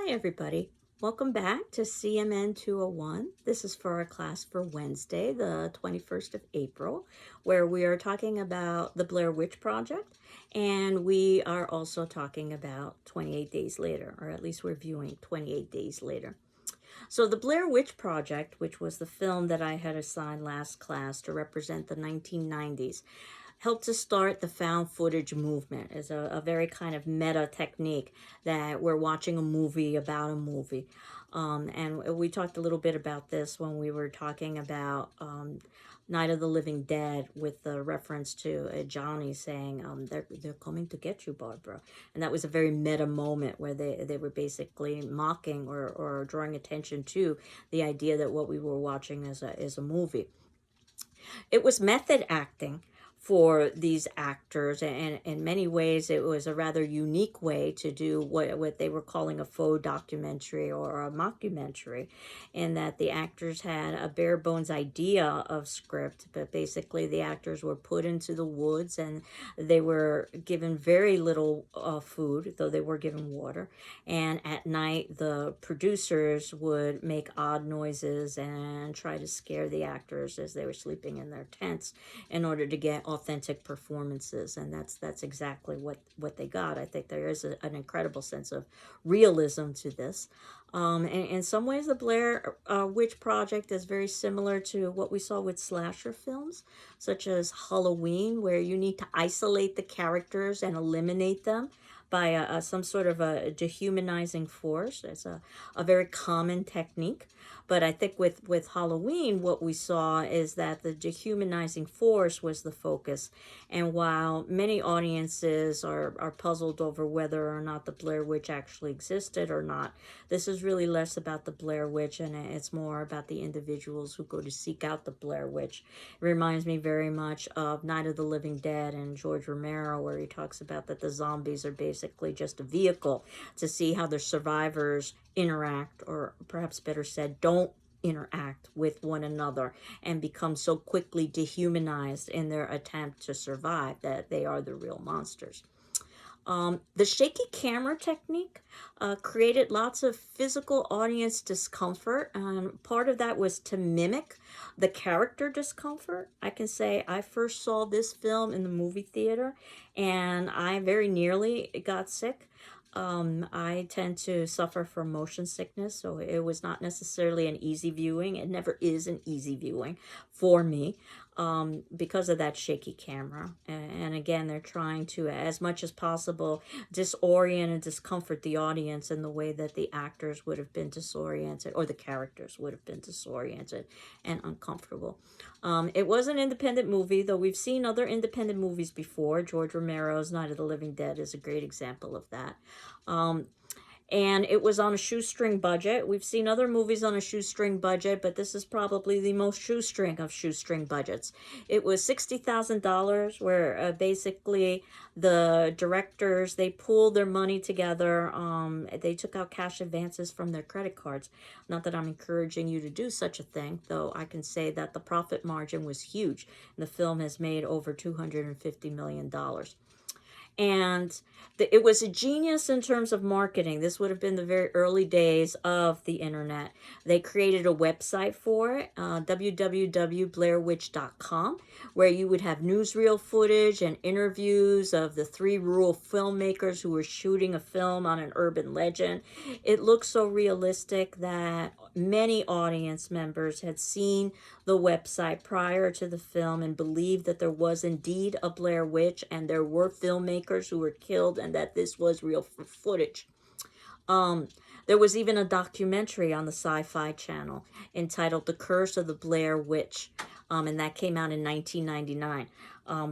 Hi, everybody. Welcome back to CMN 201. This is for our class for Wednesday, the 21st of April, where we are talking about the Blair Witch Project, and we are also talking about 28 Days Later, or at least we're viewing 28 Days Later. So, the Blair Witch Project, which was the film that I had assigned last class to represent the 1990s, helped to start the found footage movement. Is a very kind of meta technique that we're watching a movie about a movie. And we talked a little bit about this when we were talking about Night of the Living Dead, with the reference to Johnny saying, they're coming to get you, Barbara. And that was a very meta moment where they were basically mocking or drawing attention to the idea that what we were watching is a movie. It was method acting for these actors, and in many ways it was a rather unique way to do what they were calling a faux documentary or a mockumentary, in that the actors had a bare bones idea of script, but basically the actors were put into the woods and they were given very little food, though they were given water, and at night the producers would make odd noises and try to scare the actors as they were sleeping in their tents in order to get authentic performances. And that's exactly what they got. I think there is an incredible sense of realism to this. And in some ways, the Blair Witch Project is very similar to what we saw with slasher films, such as Halloween, where you need to isolate the characters and eliminate them by some sort of a dehumanizing force. It's a very common technique. But I think with Halloween, what we saw is that the dehumanizing force was the focus. And while many audiences are puzzled over whether or not the Blair Witch actually existed or not, this is really less about the Blair Witch, and it's more about the individuals who go to seek out the Blair Witch. It reminds me very much of Night of the Living Dead and George Romero, where he talks about that the zombies are basically just a vehicle to see how the survivors interact, or perhaps better said, don't interact with one another, and become so quickly dehumanized in their attempt to survive that they are the real monsters. The shaky camera technique created lots of physical audience discomfort, and part of that was to mimic the character discomfort. I can say I first saw this film in the movie theater, and I very nearly got sick. I tend to suffer from motion sickness, so it was not necessarily an easy viewing. It never is an easy viewing for me, because of that shaky camera. And again, they're trying to, as much as possible, disorient and discomfort the audience in the way that the actors would have been disoriented, or the characters would have been disoriented and uncomfortable. It was an independent movie, though we've seen other independent movies before. George Romero's Night of the Living Dead is a great example of that. Um, and it was on a shoestring budget. We've seen other movies on a shoestring budget, but this is probably the most shoestring of shoestring budgets. It was $60,000, where basically the directors, they pooled their money together. They took out cash advances from their credit cards. Not that I'm encouraging you to do such a thing, though I can say that the profit margin was huge. The film has made over $250 million. And it was a genius in terms of marketing. This would have been the very early days of the internet. They created a website for it, www.blairwitch.com, where you would have newsreel footage and interviews of the three rural filmmakers who were shooting a film on an urban legend. It looked so realistic that many audience members had seen the website prior to the film and believed that there was indeed a Blair Witch, and there were filmmakers who were killed, and that this was real footage. There was even a documentary on the Sci-Fi Channel entitled The Curse of the Blair Witch, and that came out in 1999.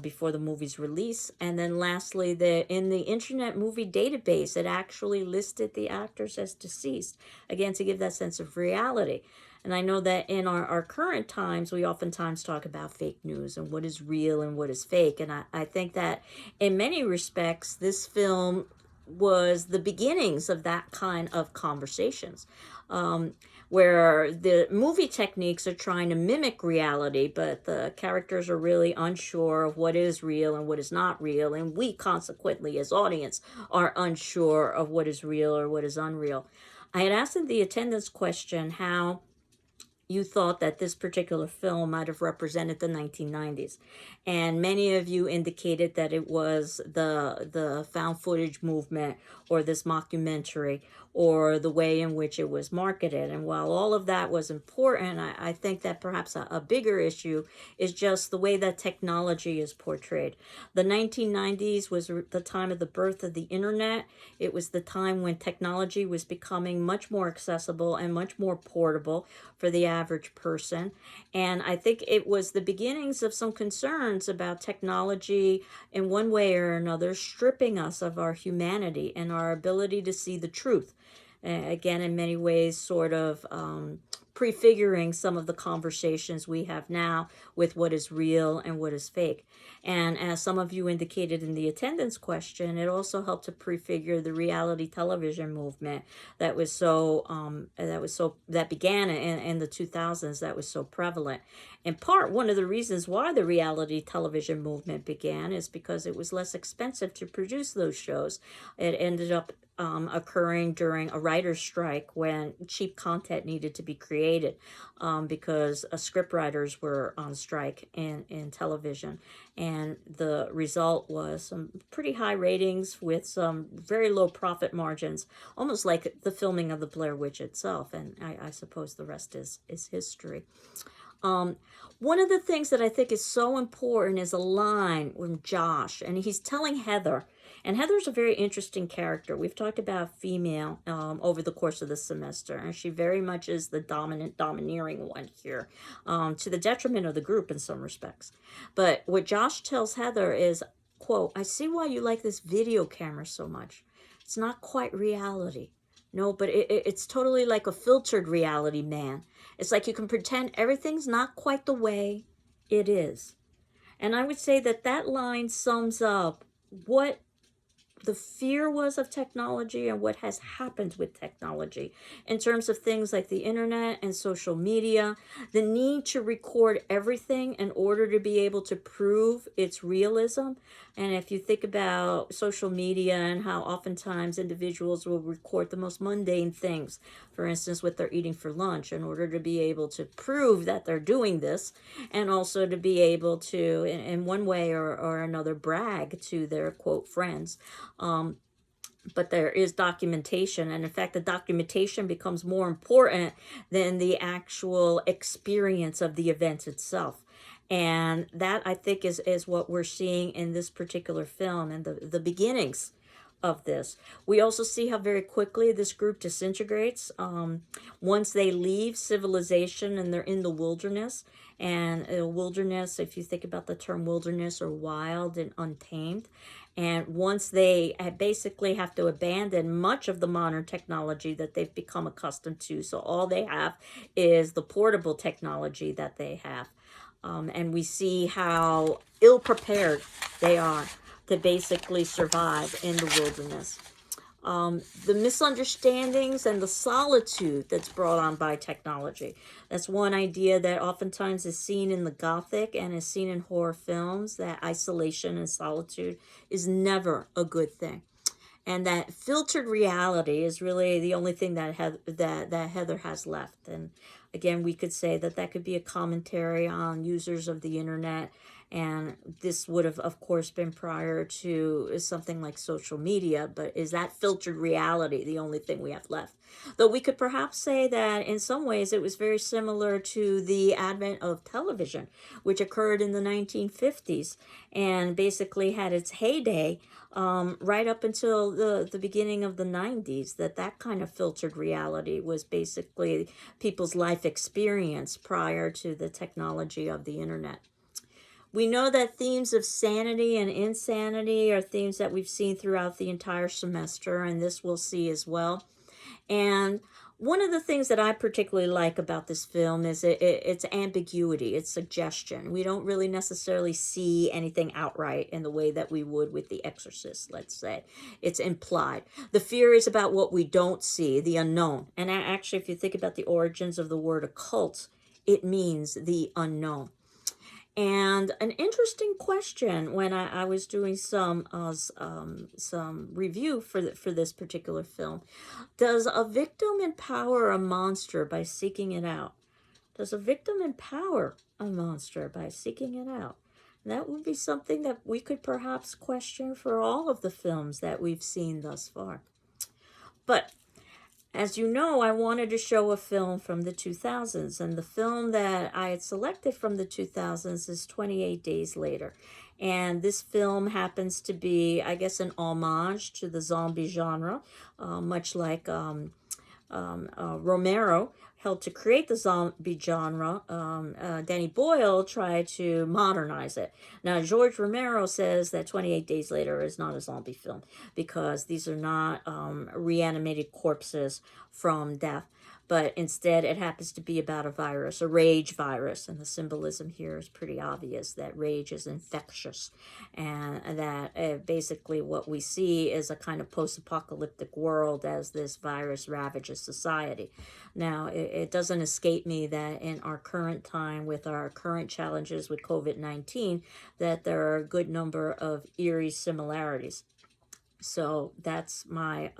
Before the movie's release. And then lastly, in the Internet Movie Database, it actually listed the actors as deceased, again, to give that sense of reality. And I know that in our current times, we oftentimes talk about fake news and what is real and what is fake. And I think that in many respects, this film was the beginnings of that kind of conversations, um, where the movie techniques are trying to mimic reality, but the characters are really unsure of what is real and what is not real, and we consequently, as audience, are unsure of what is real or what is unreal. I had asked in the attendance question how you thought that this particular film might have represented the 1990s, and many of you indicated that it was the found footage movement, or this mockumentary, or the way in which it was marketed. And while all of that was important, I think that perhaps a bigger issue is just the way that technology is portrayed. The 1990s was the time of the birth of the internet. It was the time when technology was becoming much more accessible and much more portable for the average person. And I think it was the beginnings of some concerns about technology in one way or another stripping us of our humanity and our ability to see the truth. Again, in many ways, sort of prefiguring some of the conversations we have now with what is real and what is fake. And as some of you indicated in the attendance question, it also helped to prefigure the reality television movement that began in the 2000s, that was so prevalent. In part, one of the reasons why the reality television movement began is because it was less expensive to produce those shows. It ended up occurring during a writer's strike when cheap content needed to be created, because script writers were on strike in television. And the result was some pretty high ratings with some very low profit margins, almost like the filming of the Blair Witch itself. And I suppose the rest is history. Um, One of the things that I think is so important is a line from Josh, and he's telling Heather. And Heather's a very interesting character. We've talked about female over the course of the semester, and she very much is the domineering one here, to the detriment of the group in some respects. But what Josh tells Heather is, quote, "I see why you like this video camera so much. It's not quite reality. No, but it's totally like a filtered reality, man. It's like you can pretend everything's not quite the way it is." And I would say that that line sums up what the fear was of technology and what has happened with technology in terms of things like the internet and social media, the need to record everything in order to be able to prove its realism. And if you think about social media and how oftentimes individuals will record the most mundane things, for instance, what they're eating for lunch, in order to be able to prove that they're doing this, and also to be able to, in one way or another, brag to their quote friends. Um, but there is documentation, and in fact the documentation becomes more important than the actual experience of the event itself. And that, I think, is what we're seeing in this particular film and the beginnings of this. We also see how very quickly this group disintegrates once they leave civilization and they're in the wilderness. And wilderness, if you think about the term wilderness, or wild and untamed. And once they basically have to abandon much of the modern technology that they've become accustomed to, so all they have is the portable technology that they have. And we see how ill prepared they are to basically survive in the wilderness. The misunderstandings and the solitude that's brought on by technology. That's one idea that oftentimes is seen in the Gothic and is seen in horror films, that isolation and solitude is never a good thing. And that filtered reality is really the only thing that Heather has left. And again, we could say that that could be a commentary on users of the internet, and this would have, of course, been prior to something like social media. But is that filtered reality the only thing we have left? Though we could perhaps say that in some ways it was very similar to the advent of television, which occurred in the 1950s and basically had its heyday right up until the beginning of the 90s. That kind of filtered reality was basically people's life experience prior to the technology of the internet. We know that themes of sanity and insanity are themes that we've seen throughout the entire semester, and this we'll see as well. And One of the things that I particularly like about this film is its ambiguity, its suggestion. We don't really necessarily see anything outright in the way that we would with The Exorcist, let's say. It's implied. The fear is about what we don't see, the unknown. And actually, if you think about the origins of the word occult, it means the unknown. And an interesting question when I was doing some review for this particular film: does a victim empower a monster by seeking it out? Does a victim empower a monster by seeking it out? That would be something that we could perhaps question for all of the films that we've seen thus far. But as you know, I wanted to show a film from the 2000s, and the film that I had selected from the 2000s is 28 Days Later. And this film happens to be, I guess, an homage to the zombie genre, much like Romero helped to create the zombie genre. Danny Boyle tried to modernize it. Now, George Romero says that 28 Days Later is not a zombie film because these are not reanimated corpses from death, but instead it happens to be about a virus, a rage virus, and the symbolism here is pretty obvious that rage is infectious, and that basically what we see is a kind of post-apocalyptic world as this virus ravages society. Now, it doesn't escape me that in our current time, with our current challenges with COVID-19, that there are a good number of eerie similarities. So that's my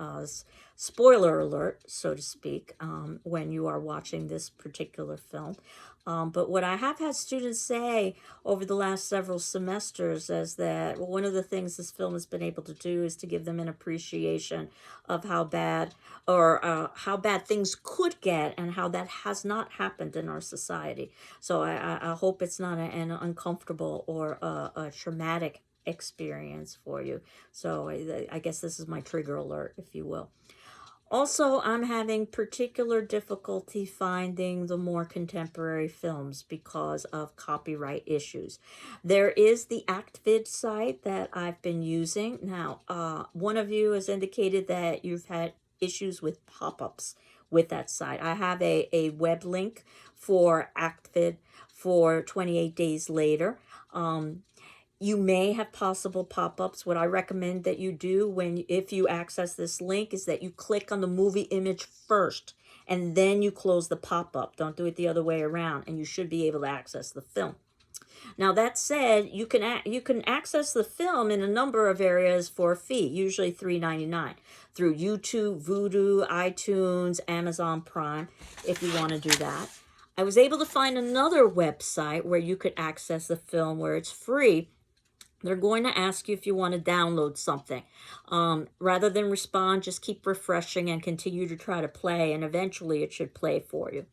spoiler alert, so to speak, when you are watching this particular film. But what I have had students say over the last several semesters is that, well, one of the things this film has been able to do is to give them an appreciation of how bad how bad things could get and how that has not happened in our society. So I hope it's not an uncomfortable or a traumatic experience for you. So I guess this is my trigger alert, if you will. Also, I'm having particular difficulty finding the more contemporary films because of copyright issues. There is the ActVid site that I've been using. Now, one of you has indicated that you've had issues with pop-ups with that site. I have a web link for ActVid for 28 Days Later. You may have possible pop-ups. What I recommend that you do if you access this link is that you click on the movie image first and then you close the pop-up. Don't do it the other way around, and you should be able to access the film. Now, that said, you can access the film in a number of areas for a fee, usually $3.99, through YouTube, Vudu, iTunes, Amazon Prime, if you want to do that. I was able to find another website where you could access the film where it's free. They're going to ask you if you want to download something. Rather than respond, just keep refreshing and continue to try to play, and eventually it should play for you.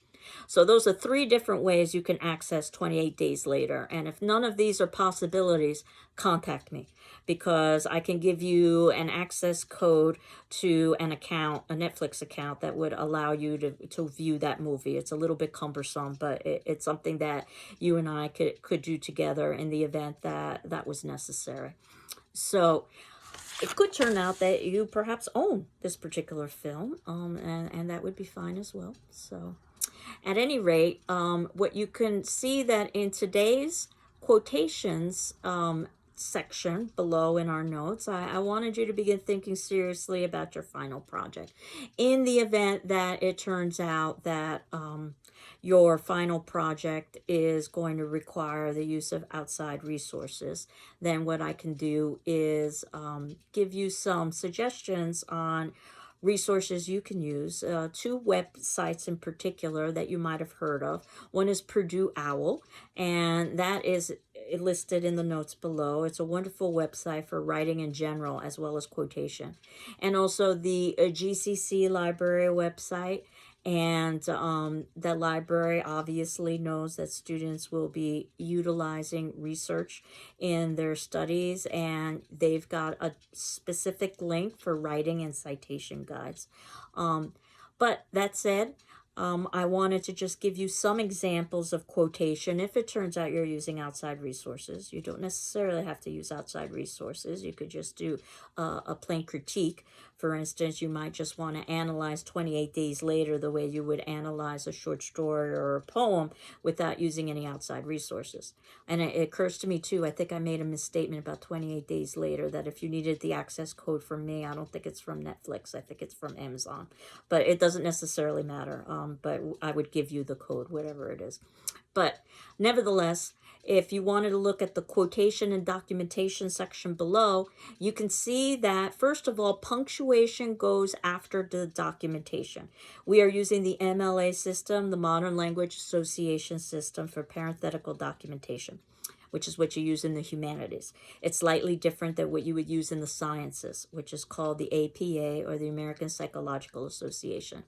So those are 3 different ways you can access 28 Days Later. And if none of these are possibilities, contact me, because I can give you an access code to an account, a Netflix account, that would allow you to view that movie. It's a little bit cumbersome, but it's something that you and I could do together in the event that was necessary. So it could turn out that you perhaps own this particular film, and that would be fine as well. So at any rate, what you can see that in today's quotations section below in our notes, I wanted you to begin thinking seriously about your final project. In the event that it turns out that your final project is going to require the use of outside resources, then what I can do is give you some suggestions on resources you can use. 2 websites in particular that you might have heard of. One is Purdue OWL, and that is listed in the notes below. It's a wonderful website for writing in general as well as quotation. And also the GCC library website. And the library obviously knows that students will be utilizing research in their studies, and they've got a specific link for writing and citation guides. But that said, I wanted to just give you some examples of quotation. If it turns out you're using outside resources, you don't necessarily have to use outside resources. You could just do a plain critique For instance, you might just want to analyze 28 Days Later the way you would analyze a short story or a poem without using any outside resources. And it occurs to me too, I think I made a misstatement about 28 Days Later, that if you needed the access code from me, I don't think it's from Netflix, I think it's from Amazon. But it doesn't necessarily matter, but I would give you the code, whatever it is. But nevertheless, if you wanted to look at the quotation and documentation section below, you can see that, first of all, punctuation goes after the documentation. We are using the MLA system, the Modern Language Association system, for parenthetical documentation, which is what you use in the humanities. It's slightly different than what you would use in the sciences, which is called the APA, or the American Psychological Association.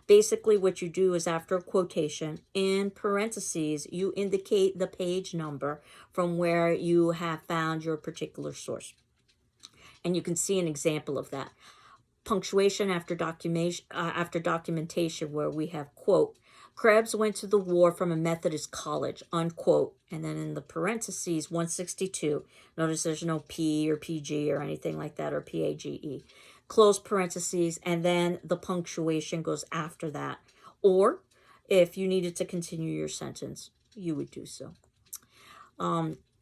Basically, what you do is, after a quotation, in parentheses, you indicate the page number from where you have found your particular source. And you can see an example of that. Punctuation after documentation, where we have, quote, Krebs went to the war from a Methodist college, unquote. And then in the parentheses, 162. Notice there's no P or PG or anything like that, or PAGE. Close parentheses, and then the punctuation goes after that. Or if you needed to continue your sentence, you would do so.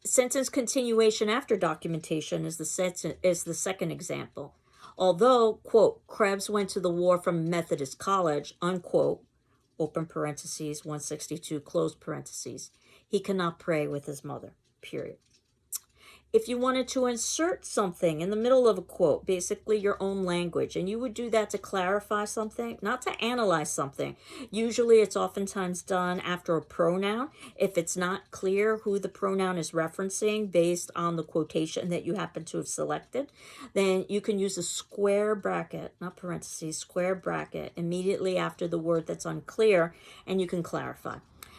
Sentence continuation after documentation is the second example. Although, quote, Krebs went to the war from Methodist college, unquote, open parentheses, 162, close parentheses, he cannot pray with his mother, period. If you wanted to insert something in the middle of a quote, basically your own language, and you would do that to clarify something, not to analyze something. Usually it's oftentimes done after a pronoun. If it's not clear who the pronoun is referencing based on the quotation that you happen to have selected, then you can use a square bracket, not parentheses, square bracket, immediately after the word that's unclear, and you can clarify.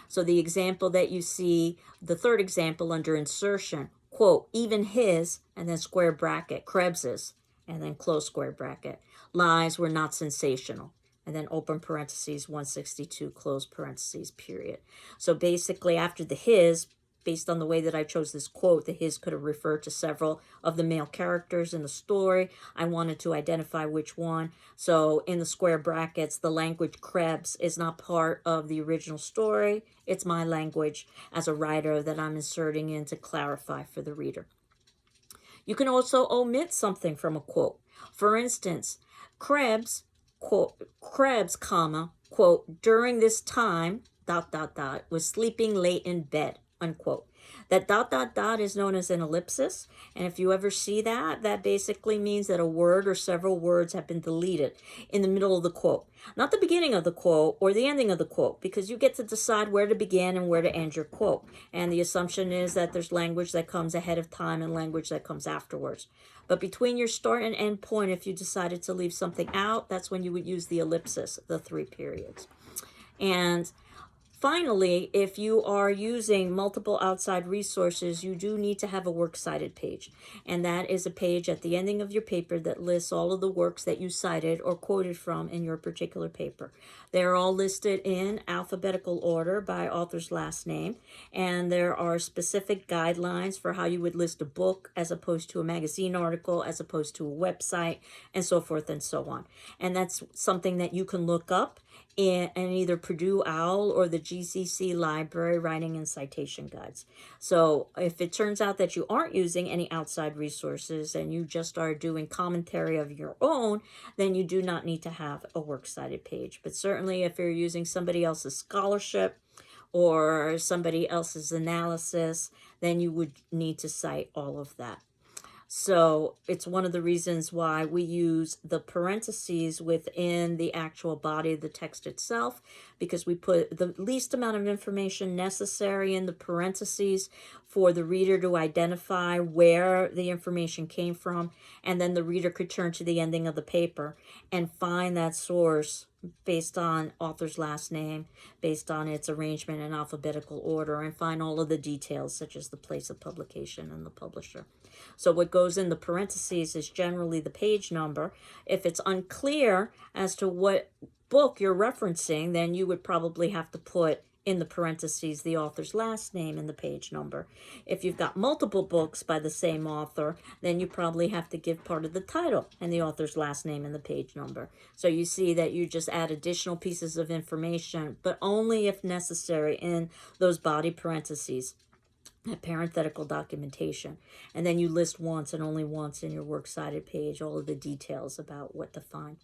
So the example that you see, the third example under insertion, quote, even his, and then square bracket, Krebs's, and then close square bracket, lies were not sensational, and then open parentheses, 162, close parentheses, period. So basically, after the his, based on the way that I chose this quote, the his could have referred to several of the male characters in the story. I wanted to identify which one. So in the square brackets, the language Krebs is not part of the original story. It's my language as a writer that I'm inserting in to clarify for the reader. You can also omit something from a quote. For instance, Krebs, quote, Krebs, comma, quote, during this time, was sleeping late in bed, unquote. That ... is known as an ellipsis, and if you ever see that, that basically means that a word or several words have been deleted in the middle of the quote. Not the beginning of the quote or the ending of the quote, because you get to decide where to begin and where to end your quote. And the assumption is that there's language that comes ahead of time and language that comes afterwards. But between your start and end point, if you decided to leave something out, that's when you would use the ellipsis, the 3 periods. And finally, if you are using multiple outside resources, you do need to have a works cited page. And that is a page at the ending of your paper that lists all of the works that you cited or quoted from in your particular paper. They're all listed in alphabetical order by author's last name. And there are specific guidelines for how you would list a book as opposed to a magazine article, as opposed to a website, and so forth and so on. And that's something that you can look up in either Purdue OWL or the GCC Library Writing and Citation Guides. So if it turns out that you aren't using any outside resources and you just are doing commentary of your own, then you do not need to have a works cited page. But certainly if you're using somebody else's scholarship or somebody else's analysis, then you would need to cite all of that. So it's one of the reasons why we use the parentheses within the actual body of the text itself, because we put the least amount of information necessary in the parentheses for the reader to identify where the information came from, and then the reader could turn to the ending of the paper and find that source based on author's last name, based on its arrangement in alphabetical order, and find all of the details such as the place of publication and the publisher. So what goes in the parentheses is generally the page number. If it's unclear as to what book you're referencing, then you would probably have to put in the parentheses the author's last name and the page number. If you've got multiple books by the same author, then you probably have to give part of the title and the author's last name and the page number. So you see that you just add additional pieces of information, but only if necessary in those body parentheses, that parenthetical documentation. And then you list once and only once in your works cited page all of the details about what to find.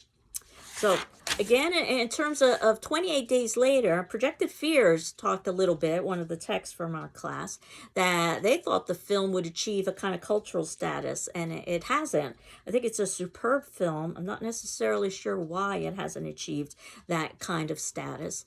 So again, in terms of 28 days later, Projected Fears talked a little bit, one of the texts from our class, that they thought the film would achieve a kind of cultural status, and it hasn't. I think it's a superb film. I'm not necessarily sure why it hasn't achieved that kind of status.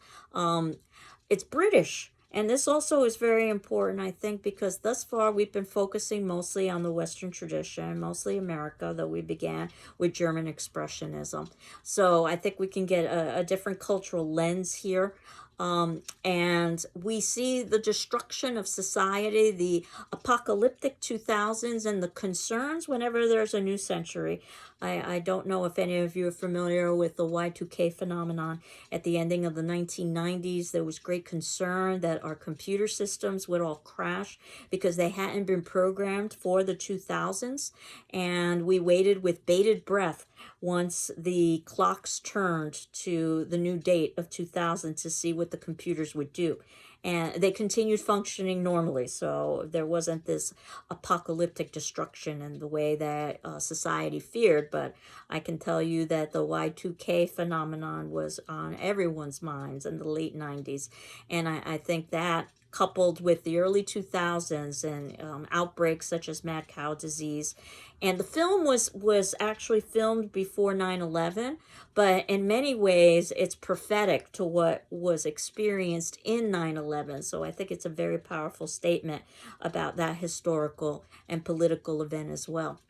It's British. And this also is very important, I think, because thus far we've been focusing mostly on the Western tradition, mostly America, though we began with German Expressionism. So I think we can get a different cultural lens here. And we see the destruction of society, the apocalyptic 2000s, and the concerns whenever there's a new century. I don't know if any of you are familiar with the Y2K phenomenon. At the ending of the 1990s, there was great concern that our computer systems would all crash because they hadn't been programmed for the 2000s. And we waited with bated breath once the clocks turned to the new date of 2000 to see what the computers would do. And they continued functioning normally, so there wasn't this apocalyptic destruction in the way that society feared. But I can tell you that the Y2K phenomenon was on everyone's minds in the late 90s. And I think that, coupled with the early 2000s and outbreaks such as mad cow disease. And the film was actually filmed before 9/11, but in many ways it's prophetic to what was experienced in 9/11. So I think it's a very powerful statement about that historical and political event as well.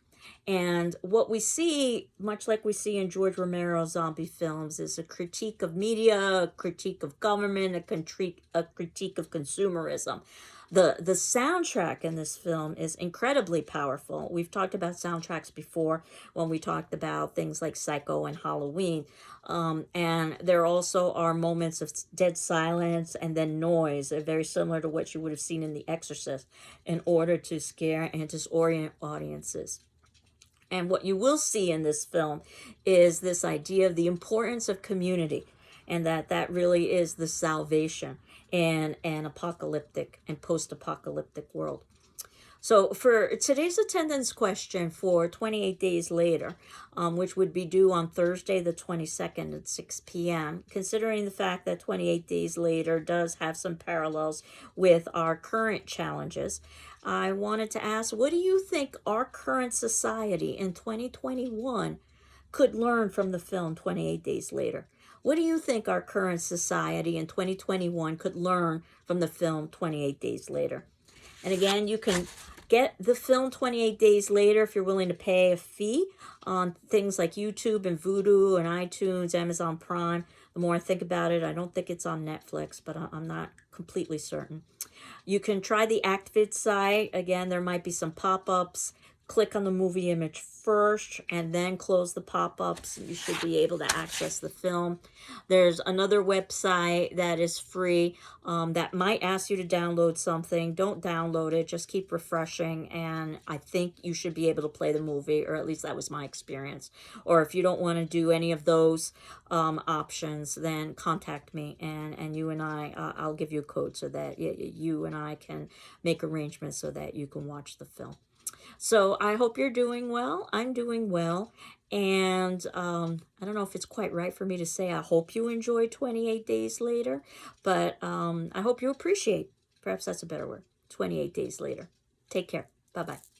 And what we see, much like we see in George Romero's zombie films, is a critique of media, a critique of government, a critique of consumerism. The soundtrack in this film is incredibly powerful. We've talked about soundtracks before when we talked about things like Psycho and Halloween. And there also are moments of dead silence and then noise, very similar to what you would have seen in The Exorcist, in order to scare and disorient audiences. And what you will see in this film is this idea of the importance of community, and that really is the salvation in an apocalyptic and post-apocalyptic world. So for today's attendance question for 28 days later, which would be due on Thursday the 22nd at 6 p.m., considering the fact that 28 days later does have some parallels with our current challenges, I wanted to ask, what do you think our current society in 2021 could learn from the film 28 Days Later? What do you think our current society in 2021 could learn from the film 28 Days Later? And again, you can get the film 28 Days Later if you're willing to pay a fee on things like YouTube and Vudu and iTunes, Amazon Prime. The more I think about it, I don't think it's on Netflix, but I'm not completely certain. You can try the ActVid site. Again, there might be some pop-ups. Click on the movie image first and then close the pop-ups. You should be able to access the film. There's another website that is free that might ask you to download something. Don't download it. Just keep refreshing, and I think you should be able to play the movie, or at least that was my experience. Or if you don't want to do any of those options, then contact me, and you and I'll give you a code so that you and I can make arrangements so that you can watch the film. So I hope you're doing well. I'm doing well. And I don't know if it's quite right for me to say I hope you enjoy 28 Days Later, but I hope you appreciate, perhaps that's a better word, 28 Days Later. Take care. Bye-bye.